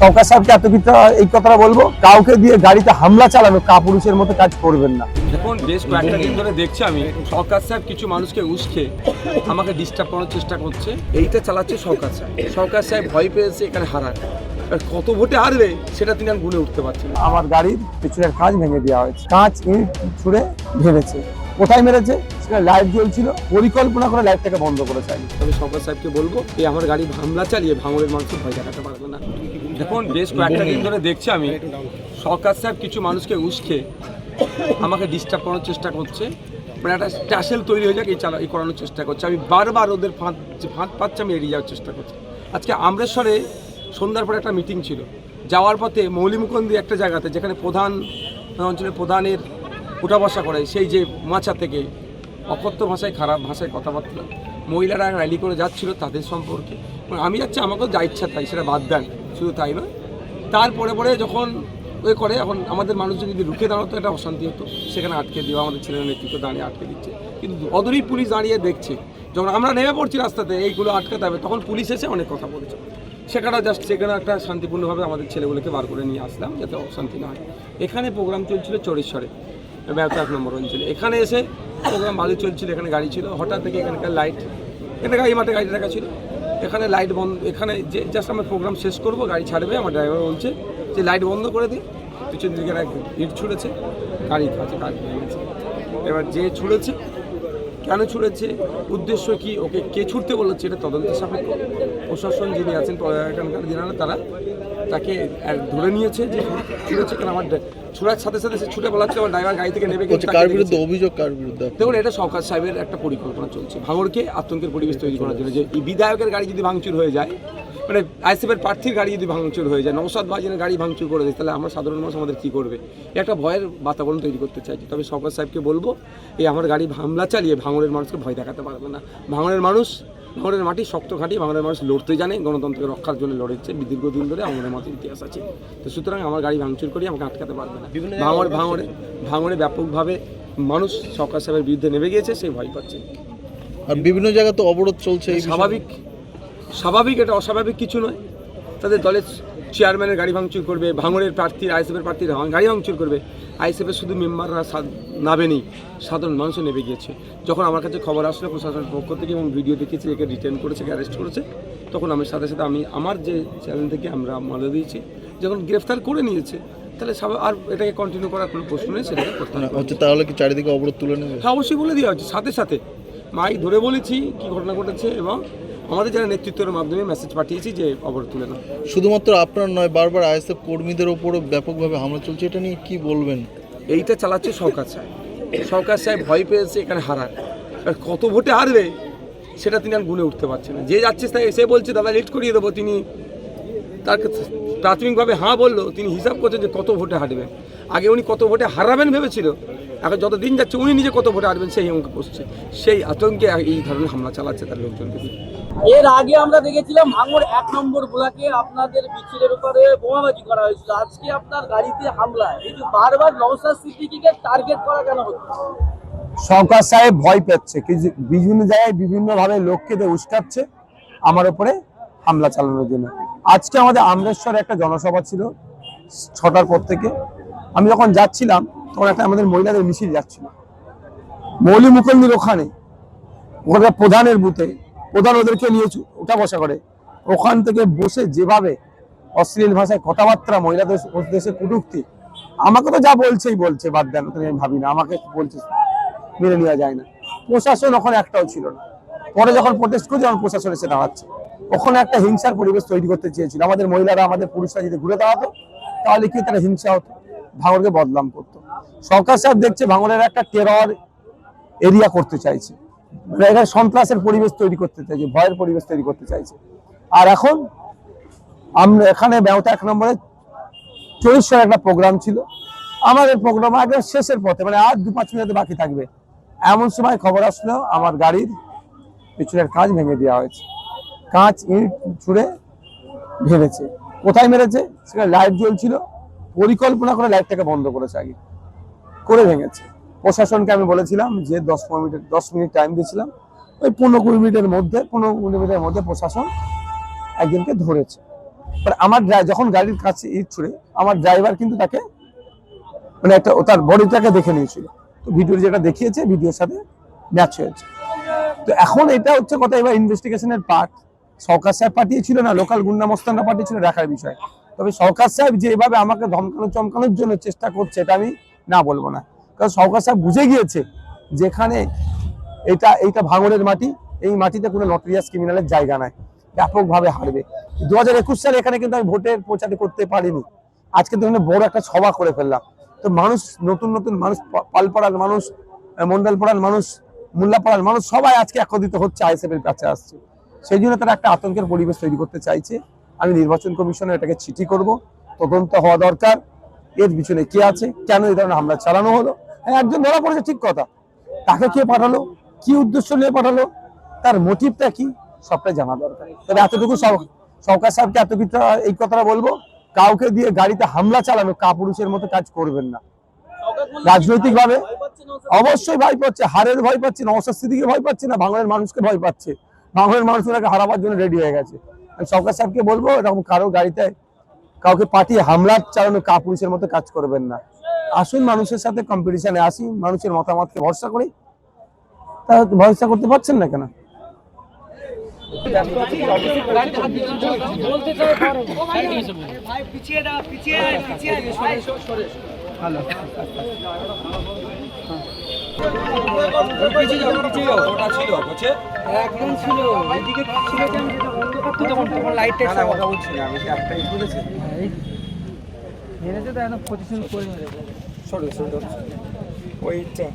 সরকার সাহেবকে এত কিছু এই কথাটা বলবো, কাউকে দিয়ে গাড়িতে হামলা চালানো কাপুরুষের মতো কাজ করবেন না। এখন বেশ কয়েকটা দিন ধরে দেখছি আমি সরকার সাহেব কিছু মানুষকে উস্কে আমাকে ডিস্টার্ব করার চেষ্টা করছে। এইটা চালাচ্ছে সরকার সাহেব। সরকার সাহেব ভয় পেয়েছে এখানে হারার, আর কত ভোটে হারবে সেটা তিনি আর গুনে উঠতে পারছেন না। আমার গাড়ির পিছনের কাঁচ ভেঙে দেওয়া হয়েছে, কাঁচ ইট ছুঁড়ে ভেঙেছে। কোথায় মেরেছে? সেখানে লাইট জ্বলছিল, পরিকল্পনা করে লাইটটাকে বন্ধ করেছে। তবে সরকার সাহেবকে বলবো এই আমার গাড়ি হামলা চালিয়ে ভাঙড়ের মানুষকে ভয় দেখাতে পারবে না। এখন বেশ কয়েকটা দিন ধরে দেখছি আমি সরকার সাহেব কিছু মানুষকে উস্কে আমাকে ডিস্টার্ব করার চেষ্টা করছে। মানে একটা ট্যাসেল তৈরি হয়ে যাক এই করানোর চেষ্টা করছে। আমি বারবার ওদের ফাঁদ পাচ্ছে, আমি এড়িয়ে যাওয়ার চেষ্টা করছি। আজকে আমরেশ্বরে সন্ধ্যার পরে একটা মিটিং ছিল, যাওয়ার পথে মৌলিমুকুন্দি একটা জায়গাতে যেখানে প্রধান অঞ্চলের প্রধানের উঠা বসা করে, সেই যে মাচা থেকে অকথ্য ভাষায় খারাপ ভাষায় কথাবার্তা মহিলারা র্যালি করে যাচ্ছিল তাদের সম্পর্কে। আমি যাচ্ছি, আমাকেও যা ইচ্ছা তাই, সেটা বাদ দেন। শুধু তাই নয়, তারপরে পরে যখন ওই করে এখন আমাদের মানুষজন যদি রুখে দাঁড়াতো একটা অশান্তি হতো, সেখানে আটকে দেওয়া, আমাদের ছেলের নেতৃত্ব দাঁড়িয়ে আটকে দিচ্ছে। কিন্তু অদূরেই পুলিশ দাঁড়িয়ে দেখছে। যখন আমরা নেমে পড়ছি রাস্তাতে এইগুলো আটকাতে হবে, তখন পুলিশ এসে অনেক কথা বলেছে। সেখানে সেখানে একটা শান্তিপূর্ণভাবে আমাদের ছেলেগুলোকে বার করে নিয়ে আসলাম যাতে অশান্তি না হয়। এখানে প্রোগ্রাম চলছিল চরেশ্বরে, ব্যবসা 1 নম্বর অঞ্চলে। এখানে এসে প্রোগ্রাম ভালো চলছিল, এখানে গাড়ি ছিল, হঠাৎ থেকে এখানকার লাইট, এখানে এই মাঠে গাড়ি রাখা ছিল, এখানে লাইট বন্ধ। এখানে যে জাস্ট আমরা প্রোগ্রাম শেষ করবো, গাড়ি ছাড়বে, আমার ড্রাইভার বলছে যে লাইট বন্ধ করে দিই। পিছন দিকে ইট ছুঁড়েছে, গাড়ি কাছে কাজ ভেঙেছে। এবার যে ছুঁড়েছে, কেন ছুঁড়েছে, উদ্দেশ্য কি, ওকে কে ছুটতে বলেছে, এটা তদন্ত সাপেক্ষ। প্রশাসন যিনি আছেন এখানকার যিনারা, তারা তাকে ধরে নিয়েছে যে ছুঁড়েছে। কারণ আমার ছোড়ার সাথে সাথে সে ছুটে বলাচ্ছে, আমার ড্রাইভার গাড়ি থেকে নেমে গেছে। কার বিরুদ্ধে অভিযোগ? কার বিরুদ্ধে? দেখুন, এটা সরকার সাহেবের একটা পরিকল্পনা চলছে ভাঙড়কে আতঙ্কের পরিবেশ তৈরি করার জন্য। যে এই বিধায়কের গাড়ি যদি ভাঙচুর হয়ে যায়, মানে আইএসএফের প্রার্থীর গাড়ি যদি ভাঙচুর হয়ে যায়, নওশাদ বাহিনীর গাড়ি ভাঙচুর করে দেয়, তাহলে আমরা সাধারণ মানুষ আমাদের কী করবে? একটা ভয়ের বাতাবরণ তৈরি করতে চাইছি। তবে সরকার সাহেবকে বলবো এই আমার গাড়ি হামলা চালিয়ে ভাঙড়ের মানুষকে ভয় দেখাতে পারবে না। ভাঙড়ের মানুষ, ভাঙড়ের মাটি শক্ত ঘাঁটি, ভাঙড়ের মানুষ লড়তে জানে, গণতন্ত্রকে রক্ষার জন্য লড়েছে দীর্ঘদিন ধরে, আমাদের মাটির ইতিহাস আছে। তো সুতরাং আমার গাড়ি ভাঙচুর করি আমাকে আটকাতে পারবে না। ভাঙড়ে ব্যাপকভাবে মানুষ সরকার সাহেবের বিরুদ্ধে নেমে গিয়েছে, সেই ভয় পাচ্ছে। আর বিভিন্ন জায়গায় তো অবরোধ চলছে। স্বাভাবিক, এটা অস্বাভাবিক কিছু নয়। তাদের দলের চেয়ারম্যানের গাড়ি ভাঙচুর করবে, ভাঙড়ের প্রার্থীর, আইএসএফের প্রার্থীর গাড়ি ভাঙচুর করবে। আইএসএফের শুধু মেম্বাররা নামেনি, সাধারণ মানুষও নেমে গিয়েছে। যখন আমার কাছে খবর আসলো প্রশাসনের পক্ষ থেকে এবং ভিডিও দেখেছি, একে ডিটেন করেছে, অ্যারেস্ট করেছে, তখন আমি সাথে সাথে আমার যে চ্যানেল থেকে আমরা মালা দিয়েছি, যখন গ্রেফতার করে নিয়েছে, তাহলে আর এটাকে কন্টিনিউ করার কোনো প্রশ্ন নেই, সেটাকে করতে হচ্ছে। তাহলে কি চারিদিকে অবরোধ তুলে নেবে? হ্যাঁ, অবশ্যই বলে দেওয়া হচ্ছে। সাথে সাথে মাইক ধরে বলেছি কী ঘটনা ঘটেছে, এবং আমাদের যারা নেতৃত্বের মাধ্যমে মেসেজ পাঠিয়েছি যে অবরোধ তুলে না। শুধুমাত্র আপনার নয়, বারবার আইএসএফ কর্মীদের ওপরও ব্যাপকভাবে হামলা চলছে, এটা নিয়ে কি বলবেন? এইটা চালাচ্ছে সরকার সাহেব। সরকার সাহেব ভয় পেয়েছে এখানে হারার, আর কত ভোটে হারবে সেটা তিনি আর গুনে উঠতে পারছেন না। যে যাচ্ছে তাই এসে বলছে দাদা লিড করিয়ে দেবো, তিনি তার প্রাথমিকভাবে হাঁ বললো, তিনি হিসাব করছেন যে কত ভোটে হারবেন। আগে উনি কত ভোটে হারাবেন ভেবেছিল, এখন যত দিন যাচ্ছে উনি নিজে কত ভোটে হারবেন সেই অঙ্ক করছে। সেই আতঙ্কে এই ধরনের হামলা চালাচ্ছে তার লোকজনকে। এর আগে আমরা দেখেছিলাম ভাঙড় 1 নম্বর ব্লকে আপনাদের মিছিলের উপরে বোমাবাজি করা হয়েছিল। আজকে আপনার গাড়িতে হামলা, এই যে বারবার নওশাদ সিদ্দিকীকে টার্গেট করা কেন হচ্ছে? সরকার সাহেব ভয় পাচ্ছে, বিভিন্ন জায়গায় বিভিন্নভাবে লোককে উস্কাচ্ছে আমার উপরে হামলা চালানোর জন্য। আজকে আমাদের আমরেশ্বরে একটা জনসভা ছিল 6টার পর থেকে। আমি যখন যাচ্ছিলাম তখন একটা আমাদের মহিলাদের মিছিল যাচ্ছিল মৌলিমুকুন্দির ওখানে, ওখানে প্রধানের বুথে, প্রধান ওদেরকে নিয়ে উঠা বসা করে। ওখান থেকে বসে যেভাবে অশ্লীল ভাষায় কথাবার্তা, মহিলাদের দেশে কটূক্তি, আমাকে তো যা বলছেই বলছে, বাদ দেন, আমি ভাবি না, আমাকে বলছে মেনে নেওয়া যায় না। প্রশাসন ওখানে একটাও ছিল না। পরে যখন প্রোটেস্ট করছে, যখন প্রশাসন এসে দাঁড়াচ্ছে, ওখানে একটা হিংসার পরিবেশ তৈরি করতে চেয়েছিল। আমাদের মহিলারা, আমাদের পুরুষরা যদি ঘুরে দাঁড়াতো, তাহলে কি তারা হিংসা হতো, ভাঙড়কে বদনাম করতো। সরকার সাহেব দেখছে ভাঙড়ের একটা টেরর এরিয়া করতে চাইছে, এটা সন্ত্রাসের পরিবেশ তৈরি করতে চাইছে, ভয়ের পরিবেশ তৈরি করতে চাইছে। আর এখন আমরা এখানে ব্যবসা 1 নম্বরে চরেশ্বরে একটা প্রোগ্রাম ছিল, আমাদের প্রোগ্রাম একদম শেষের পথে, মানে আর 2-5 মিনিট বাকি থাকবে, এমন সময় খবর আসলো আমার গাড়ির পিছনের কাঁচ ভেঙে দেওয়া হয়েছে, কাঁচ ইট ছুঁড়ে ভেঙেছে। কোথায় মেরেছে? সেখানে লাইট জ্বলছিল, পরিকল্পনা করে লাইটটাকে বন্ধ করেছে, আগে করে ভেঙেছে। প্রশাসনকে আমি বলেছিলাম যে 10 মিনিট টাইম দিয়েছিলাম, ওই 15-20 মিনিটের মধ্যে প্রশাসন একজনকে ধরেছে। আমার যখন গাড়ির কাছে ছুড়ে আমার ড্রাইভার কিন্তু তাকে মানে একটা তার বডিটাকে দেখে নিয়েছিল, তো ভিডিও যেটা দেখিয়েছে ভিডিওর সাথে ম্যাচ হয়েছে। তো এখন এটা হচ্ছে কথা, এবার ইনভেস্টিগেশনের পার্ট সরকার সাহেব পাঠিয়েছিল না লোকাল গুন্ডা মস্তানরা পাঠিয়েছিল দেখার বিষয়। তবে সরকার সাহেব যেভাবে আমাকে ধমকানো চমকানোর জন্য চেষ্টা করছে এটা আমি না বলবো না, কারণ সরকার সাহেব বুঝে গিয়েছে যেখানে এইটা ভাঙড়ের মাটি, এই মাটিতে কোনো নটোরিয়াস ক্রিমিনালের জায়গা নাই, ব্যাপকভাবে হারবে। 2021 সালে এখানে কিন্তু আমি ভোটের প্রচার করতে পারিনি, আজকে তো বড় একটা সভা করে ফেললাম। তো মানুষ নতুন নতুন মানুষ, পালপাড়ার মানুষ, মন্ডলপাড়ার মানুষ, মোল্লাপাড়ার মানুষ সবাই আজকে একত্রিত হচ্ছে, আইএসএফ এর কাছে আসছে। সেই জন্য তারা একটা আতঙ্কের পরিবেশ তৈরি করতে চাইছে। আমি নির্বাচন কমিশনে এটাকে চিঠি করব, তদন্ত হওয়া দরকার, এর পিছনে কে আছে, কেন এই ধরনের হামলা চালানো হলো। হ্যাঁ, একজন ধরা পড়েছে ঠিক কথা, তাকে কে পাঠালো, কি উদ্দেশ্য নিয়ে পাঠালো, তার মোটিভটা কি, সবটাই জানা দরকার। তবে এতটুকু সরকার সাহেবকে এতটুকু এই কথাটা বলবো, কাউকে দিয়ে গাড়িতে হামলা চালানো কাপুরুষের মতো কাজ করবেন না। রাজনৈতিক ভাবে অবশ্যই ভয় পাচ্ছে, হারের ভয় পাচ্ছে, নওশাদ সিদ্দিকীকে ভয় পাচ্ছে না, ভাঙড়ের মানুষকে ভয় পাচ্ছে। ভাঙড়ের মানুষ ওনাকে হারাবার জন্য রেডি হয়ে গেছে। আমি সরকার সাহেবকে বলবো এরকম কারো গাড়িতে কাউকে পাঠিয়ে হামলা চালানো কাপুরুষের মতো কাজ করবেন না। আসুন মানুষের সাথে কম্পিটিশনে আসি, মানুষের মতামতকে ভরসা করি। তা ভরসা করতে পারছেন না কেন? ওটা ছিল হচ্ছে একজন ছিল এইদিকে ছিল কেন যেটা বন্ধ করতে তখন লাইটটা না, ওটা বলছি না, আমি একটাই বলেছি। মেরেছে তো একদম পজিশন করে মেরেছে সরে ওইটা